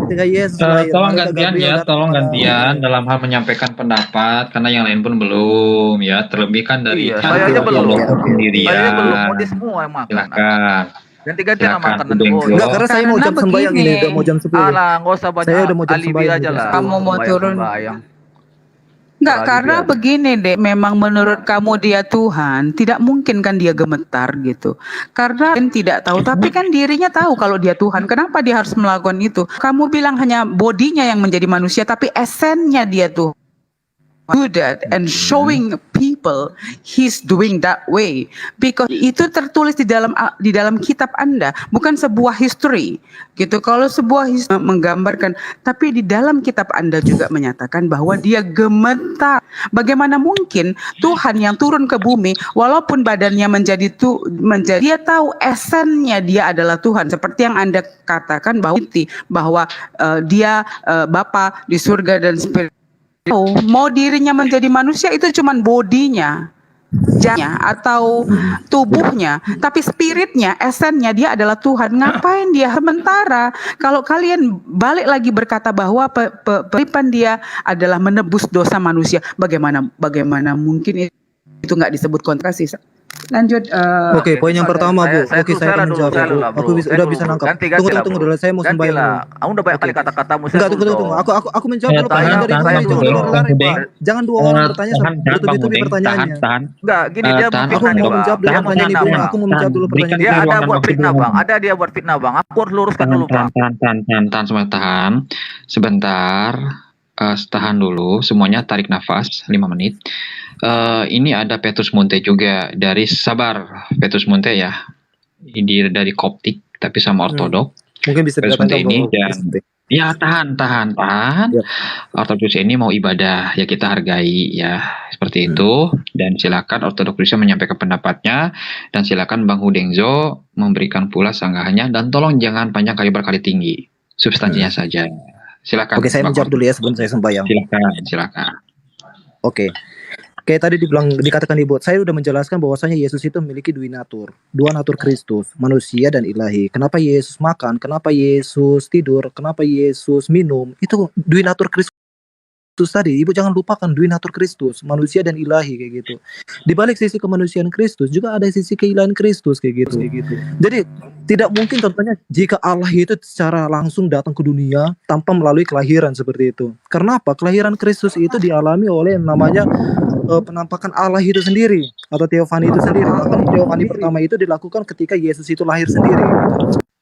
Ketika Yesus lahir, Tolong malaikat gantian Gabriel ya, datang tolong kepada gantian dalam hal menyampaikan pendapat karena yang lain pun belum ya. Terlebih kan dari Iya, saya aja belum. sendirian. Saya belum mau dia semua yang makan. Silakan. Ganti-gantian Silakan, makan nanti. Bung. Oh, Enggak, karena saya mau Karena jam sembahyang ini, begini. udah mau jam 10. alah, nggak usah banyak Saya udah mau jam alibi sembahyang, aja jam lah. 10. Kamu mau turun. Sembahyang. Enggak, Lagi karena dia. begini deh, memang menurut kamu dia Tuhan, tidak mungkin kan dia gemetar gitu. Karena kan tidak tahu, tapi kan dirinya tahu kalau dia Tuhan. Kenapa dia harus melakukan itu? Kamu bilang hanya bodinya yang menjadi manusia, tapi esennya dia tuh do that and showing people he's doing that way because itu tertulis di dalam kitab Anda, bukan sebuah history gitu. Kalau sebuah history menggambarkan, tapi di dalam kitab Anda juga menyatakan bahwa dia gemetar. Bagaimana mungkin Tuhan yang turun ke bumi walaupun badannya menjadi dia tahu esennya dia adalah Tuhan, seperti yang Anda katakan bahwa dia Bapa di surga dan spirit. Mau dirinya menjadi manusia itu cuman bodinya, atau tubuhnya, tapi spiritnya, esennya dia adalah Tuhan. Ngapain dia sementara? Kalau kalian balik lagi berkata bahwa pelipan dia adalah menebus dosa manusia, bagaimana mungkin itu nggak disebut kontrasi? Lanjut. Oke, poin yang pertama, Bu. Oke, saya akan menjawab. Aku udah bisa nangkap. Tunggu dulu. Saya mau sembahyang dulu. Kamu udah banyak kali kata-katamu. Enggak, tunggu. Aku menjawab dulu. Jangan dua orang bertanya bertubi-tubi pertanyaannya. Enggak, gini dia Aku fitnah nih, mau Bang. menjawab dulu pertanyaan Ibu. Aku mau menjawab dulu pertanyaan Dia Ibu. ada buat fitnah, Bang. Ada dia buat fitnah, Bang. Aku harus luruskan dulu, Bang. Tahan sebentar. Tahan dulu, semuanya tarik nafas 5 menit. Ini ada Petrus Munte juga dari Sabar, Petrus Munte ya. Ini dari Koptik tapi sama Ortodok. Mungkin bisa Petrus Munte ini dan ya tahan. Yep. Ortodoks ini mau ibadah ya, kita hargai ya seperti itu. Dan silakan Ortodoks bisa menyampaikan pendapatnya, dan silakan Bang Hudengzo memberikan pula sanggahannya, dan tolong jangan panjang kali berkali tinggi, substansinya saja. Silakan. Oke, saya Bang menjawab Hud. dulu ya sebelum saya sembahyang. Silakan. Oke. kayak tadi dikatakan di bot, saya udah menjelaskan bahwasanya Yesus itu memiliki dua natur Kristus, manusia dan ilahi. Kenapa Yesus makan? Kenapa Yesus tidur? Kenapa Yesus minum? Itu dua natur Kristus tadi. Ibu jangan lupakan dua natur Kristus, manusia dan ilahi kayak gitu. Di balik sisi kemanusiaan Kristus juga ada sisi keilahian Kristus kayak gitu. Jadi tidak mungkin tentunya jika Allah itu secara langsung datang ke dunia tanpa melalui kelahiran seperti itu. Karena apa? Kelahiran Kristus itu dialami oleh yang namanya penampakan Allah itu sendiri atau teofani itu sendiri. Bahkan teofani pertama itu dilakukan ketika Yesus itu lahir sendiri.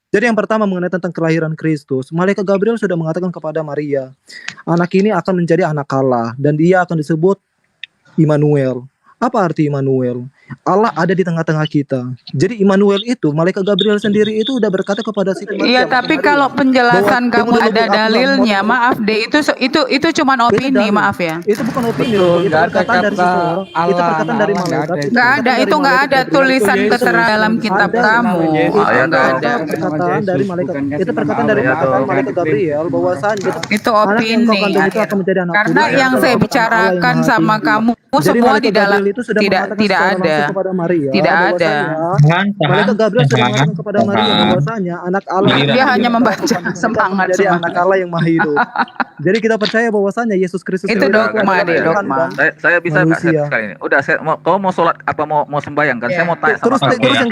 Jadi yang pertama mengenai tentang kelahiran Kristus, malaikat Gabriel sudah mengatakan kepada Maria, anak ini akan menjadi anak Allah dan dia akan disebut Immanuel. Apa arti Immanuel? Allah ada di tengah-tengah kita. Jadi Immanuel itu, malaikat Gabriel sendiri itu udah berkata kepada si Maria. Iya, tapi kalau penjelasan kamu ada dalilnya, maaf deh, itu cuma opini, maaf ya. Itu bukan opini loh, itu perkataan dari seseorang. Itu perkataan dari malaikat. Nggak ada tulisan keterangan dalam kitab kamu. Nggak ada. Perkataan dari malaikat. Itu perkataan dari malaikat Gabriel bahwasanya itu opini. Karena yang saya bicarakan sama kamu semua di dalam tidak ada. Tidak ada. Malaikat Gabriel sudah mengatakan kepada Maria bahwasanya anak Allah. Dia hanya membaca semangat anak Allah yang maha hidup. Jadi kita percaya bahwasanya Yesus Kristus itu dogma deh, dogma. Saya bisa nggak sekali ini? Udah, kau mau sholat apa mau sembahyang kan? Saya mau tanya sama kamu. Terus yang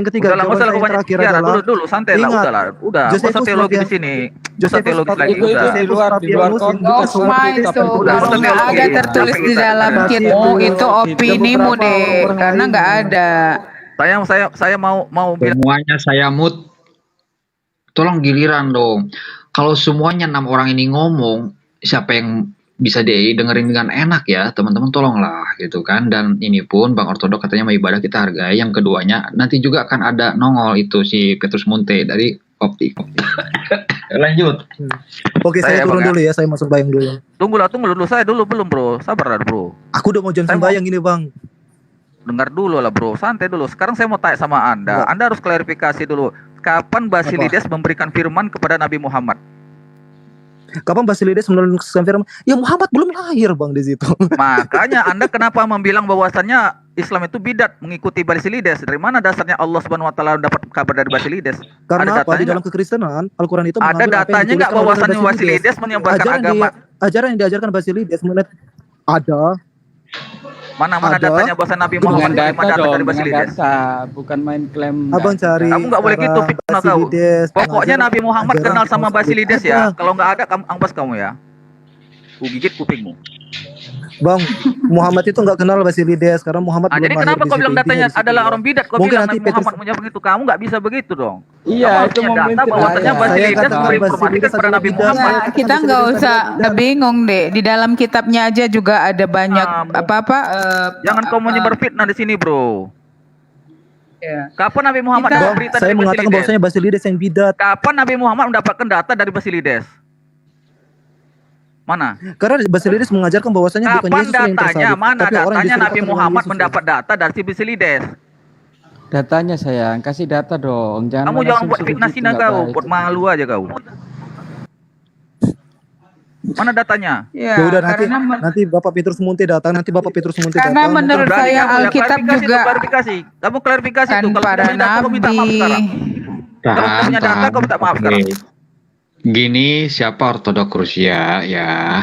ketiga. Udah lah, nggak usah banyak bicara dulu, santai lah, udah. Nggak usah teologi di sini. Nggak usah teologi lagi, udah. Di luar konteks. Dogma itu nggak ada tertulis di dalam kitab. Itu opinimu deh, karena nggak ada. Saya mau bilang. Semuanya saya mut. Tolong giliran dong. Kalau semuanya 6 orang ini ngomong, siapa yang bisa dengerin dengan enak ya, teman-teman tolonglah gitu kan. Dan ini pun Bang Ortodok katanya mau ibadah kita hargai. Yang keduanya nanti juga akan ada nongol itu si Petrus Munte dari Optik. Lanjut. Oke, saya turun dulu ya, saya masuk bayang dulu. Tunggu dulu, saya dulu belum bro, sabar bro. Aku udah mau jam sembahyang ini bang. Dengar dulu lah bro, santai dulu. Sekarang saya mau tanya sama Anda, Anda harus klarifikasi dulu. Kapan Basilides memberikan firman kepada Nabi Muhammad? Kapan Basilides menuliskan firman? Ya Muhammad belum lahir bang di situ. Makanya Anda kenapa membilang bahwasannya Islam itu bidat mengikuti Basilides? Dari mana dasarnya Allah Subhanahu Wa Taala dapat kabar dari Basilides? Karena apa? Di dalam kekristenan Al-Quran itu ada datanya nggak bahwasannya Basilides menyebarkan agama? Ajaran yang diajarkan Basilides ada. Mana datanya bahwa Nabi Muhammad menerima data dari Basilides? Bukan main klaim. Abang cari. Kamu nggak boleh gitu, fitnah kau. Pokoknya Nabi Muhammad kenal sama Basilides ya. Kalau nggak ada, ampas kamu ya. Ku gigit kupingmu. Bang, Muhammad itu nggak kenal Basilides karena Muhammad belum jadi kenapa kau bilang datanya adalah orang bidat? Kau bilang Nabi Muhammad punya begitu, kamu nggak bisa begitu dong. Iya, itu data bahwasanya Basilides berinformasikan kepada Nabi Muhammad. Kita nggak usah bingung deh. Di dalam kitabnya aja juga ada banyak Jangan kau menyebar fitnah di sini, bro. Ya. Kapan Nabi Muhammad dapat berita dari Basilides? Saya mengatakan bahwasanya Basilides yang bidat. Kapan Nabi Muhammad mendapatkan data dari Basilides? Mana? Karena Basilides mengajarkan bahwasanya bukan Yesus yang tersalib. Mana datanya Nabi Muhammad mendapat data dari Basilides? Datanya sayang, kasih data dong. Kamu jangan buat fitnah sini kau, buat malu aja kau. Mana datanya? Ya udah nanti Bapak Petrus Munte datang, Karena menurut saya Alkitab juga klarifikasi. Kamu klarifikasi kan tuh kalau para kamu minta maaf sekarang. Kalau punya data kamu minta maaf sekarang. Gini, siapa ortodok Rusia ya?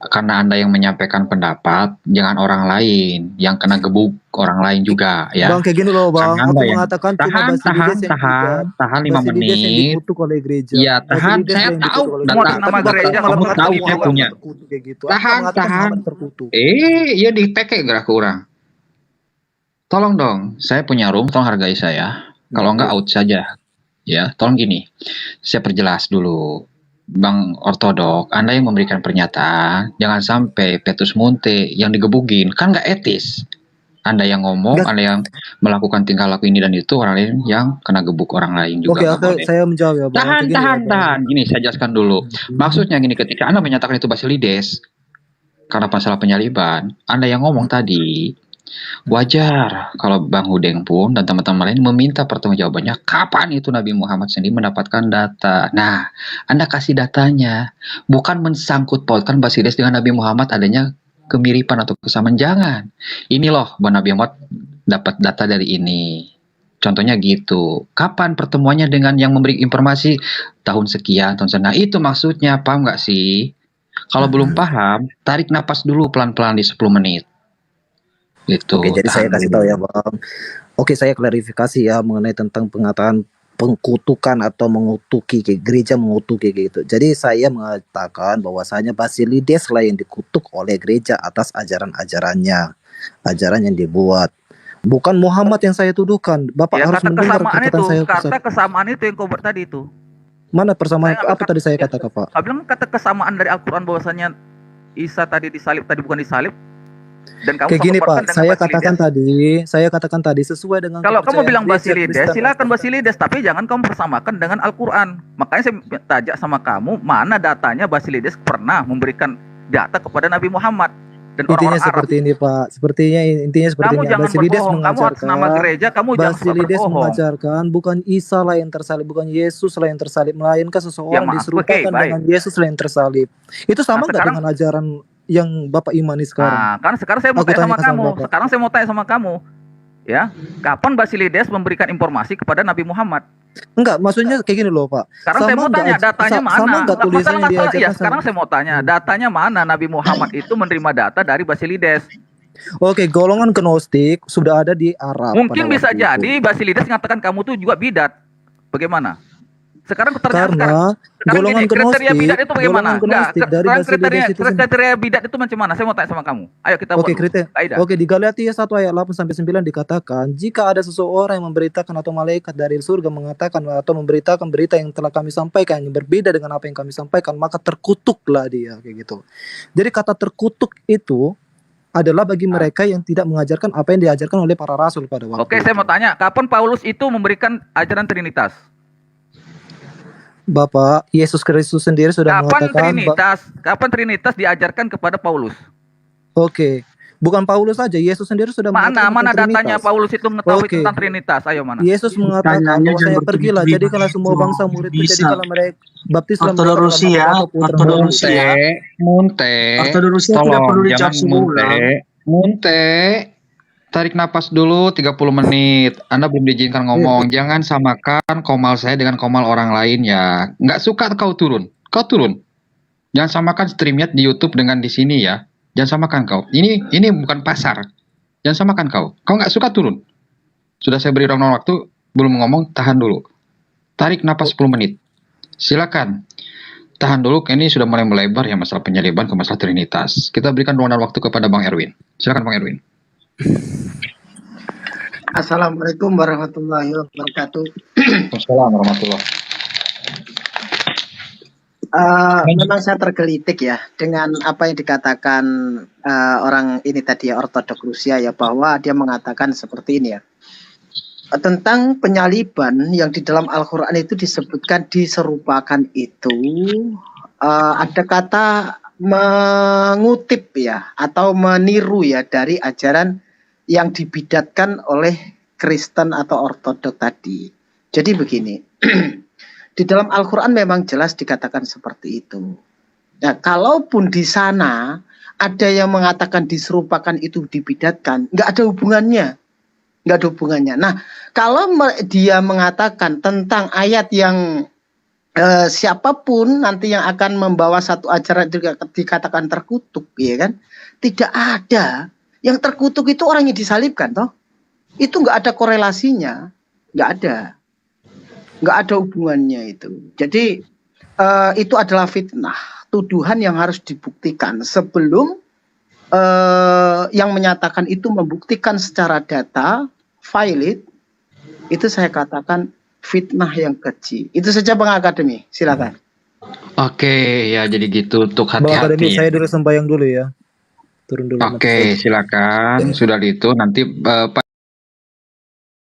Karena Anda yang menyampaikan pendapat, jangan orang lain yang kena gebuk orang lain juga ya. Bang kayak gini loh bang, aku mengatakan tahan 5 menit. Yang dikutuk oleh gereja. Iya, tahan. Saya tahu nama gereja kamu tahu saya punya. Tahan. Ya dipeke gerak kurang. Tolong dong, saya punya room, tolong hargai saya. Kalau enggak out saja. Ya, tolong gini. Saya perjelas dulu. Bang Ortodok, Anda yang memberikan pernyataan, jangan sampai Petrus Munte yang digebukin, kan nggak etis. Anda yang ngomong, Anda yang melakukan tingkah laku ini dan itu, orang lain yang kena gebuk orang lain juga. Oke, saya menjawab ya. Tahan. Gini, saya jelaskan dulu. Maksudnya gini, ketika Anda menyatakan itu Basilides, karena masalah penyaliban, Anda yang ngomong tadi, Wajar kalau Bang Hudeng pun dan teman-teman lain meminta pertanggungjawabannya, kapan itu Nabi Muhammad sendiri mendapatkan data. Nah, Anda kasih datanya, bukan mensangkut pautkan Basides dengan Nabi Muhammad adanya kemiripan atau kesamaan. Jangan. Ini loh, Bang Nabi Muhammad dapat data dari ini. Contohnya gitu. Kapan pertemuannya dengan yang memberi informasi? Tahun sekian, tahun sekian. Nah, itu maksudnya. Paham nggak sih? Kalau belum paham, tarik napas dulu pelan-pelan di 10 menit. Gitu. Oke, jadi saya Tahan kasih dulu. tahu ya Bang. Oke, saya klarifikasi ya mengenai tentang pengataan pengkutukan atau mengutuki kayak gereja mengutuki kayak gitu. Jadi saya mengatakan bahwasanya Basilides lah yang dikutuk oleh gereja atas ajaran-ajarannya, ajaran yang dibuat. Bukan Muhammad yang saya tuduhkan. Bapak Ya harus kata mendengar kesamaan perkataan itu, saya. kata kesamaan itu yang kau buat tadi itu. Mana persamaan Saya ngambil apa tadi saya katakan Pak? Saya bilang kata kesamaan dari Al-Quran bahwasanya Isa tadi disalib, tadi bukan disalib. Dan kamu Kayak gini paparkan Pak, dengan saya katakan tadi sesuai dengan Kalau kamu kepercayaan bilang gereja Basilides, Kristen silakan Ortodoks. Basilides, tapi jangan kamu persamakan dengan Al-Quran. Makanya saya tajak sama kamu, mana datanya Basilides pernah memberikan data kepada Nabi Muhammad dan Intinya orang-orang Arab. seperti ini Pak, intinya seperti Kamu ini. jangan Basilides berbohong, kamu atas nama mengajarkan, gereja, kamu jangan suka Basilides berbohong. mengajarkan bukan Isa lah yang tersalib, bukan Yesus lah yang tersalib, melainkan seseorang Oke, diserupakan baik. dengan Yesus lah yang tersalib. Itu sama nggak sekarang- dengan ajaran yang Bapak imani sekarang? Nah, kan sekarang saya mau Aku tanya sama tanyakan sama kamu. Bapak. Sekarang saya mau tanya sama kamu. Ya, kapan Basilides memberikan informasi kepada Nabi Muhammad? Enggak, maksudnya kayak gini loh Pak. Sekarang saya mau nggak tanya datanya sama mana? nggak Nggak tulisan masalah, yang masalah. diajarkan Ya, sama- sekarang saya mau tanya datanya mana Nabi Muhammad itu menerima data dari Basilides? Oke, golongan gnostik sudah ada di Arab. Mungkin pada bisa waktu itu. jadi Basilides mengatakan kamu tuh juga bidat. Bagaimana? Sekarang ternyata Karena sekarang golongan gini, kriteria gnostik, bidat itu bagaimana? golongan gnostik dari sekarang Basilides itu sendiri. kriteria bidat itu macam mana? Saya mau tanya sama kamu. Ayo kita buat Oke, dulu. kriteria. Kaidah. Oke, di Galatia 1 ayat 8 sampai 9 dikatakan, jika ada seseorang yang memberitakan atau malaikat dari surga mengatakan atau memberitakan berita yang telah kami sampaikan yang berbeda dengan apa yang kami sampaikan, maka terkutuklah dia kayak gitu. Jadi kata terkutuk itu adalah bagi mereka yang tidak mengajarkan apa yang diajarkan oleh para rasul pada waktu Oke, saya mau tanya, kapan Paulus itu memberikan ajaran Trinitas? Bapak, Yesus Kristus sendiri sudah mengatakan Kapan Trinitas diajarkan kepada Paulus? Oke, bukan Paulus saja, Yesus sendiri sudah mengatakan Mana tentang datanya Trinitas. Paulus itu mengetahui Oke. tentang Trinitas? Ayo mana? Yesus mengatakan Pertanyaannya bahwa jangan saya pergilah, bertubi-tubi, jadikanlah semua bangsa muridku, bisa. jadikanlah mereka baptislah mereka dalam Ortodoksi nama ya, Bapa, Putra, dan Roh ortodoksi Kudus. ya. Munte, Ortodoksi tidak tolong perlu jangan dijawab semula. munte. Tarik napas dulu 30 menit. Anda belum diizinkan ngomong. Jangan samakan komal saya dengan komal orang lain ya. Nggak suka kau turun. Kau turun. Jangan samakan streamnya di YouTube dengan di sini ya. Jangan samakan kau. Ini bukan pasar. Jangan samakan kau. Kau nggak suka turun. Sudah saya beri ruang waktu, belum ngomong, tahan dulu. Tarik napas 10 menit. Silakan. Tahan dulu, ini sudah mulai melebar ya masalah penyeliban ke masalah Trinitas. Kita berikan ruang waktu kepada Bang Erwin. Silakan Bang Erwin. Assalamualaikum warahmatullahi wabarakatuh. Assalamualaikum warahmatullahi. Memang saya tergelitik ya dengan apa yang dikatakan orang ini tadi ya, Ortodok Rusia ya, bahwa dia mengatakan seperti ini ya, tentang penyaliban yang di dalam Al-Quran itu disebutkan diserupakan itu ada kata mengutip ya atau meniru ya dari ajaran yang dibidatkan oleh Kristen atau Ortodok tadi. Jadi begini, di dalam Al-Quran memang jelas dikatakan seperti itu. Nah, kalaupun di sana ada yang mengatakan diserupakan itu dibidatkan, nggak ada hubungannya. Nggak ada hubungannya. Nah, kalau dia mengatakan tentang ayat yang siapapun nanti yang akan membawa satu ajaran juga dikatakan terkutuk, ya kan? Tidak ada. Yang terkutuk itu orang yang disalibkan, toh. Itu nggak ada korelasinya, nggak ada. Nggak ada hubungannya itu. Jadi itu adalah fitnah, tuduhan yang harus dibuktikan sebelum yang menyatakan itu membuktikan secara data valid. Itu saya katakan fitnah yang keji. Itu saja Bang Akademi, silakan. Oke, ya jadi gitu untuk Bang Akademi, hati-hati. saya dulu sembahyang dulu ya. Turun dulu. Oke, silakan. Sudah itu nanti Pak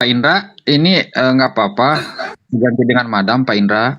Indra ini nggak apa-apa ganti dengan Madam Pak Indra.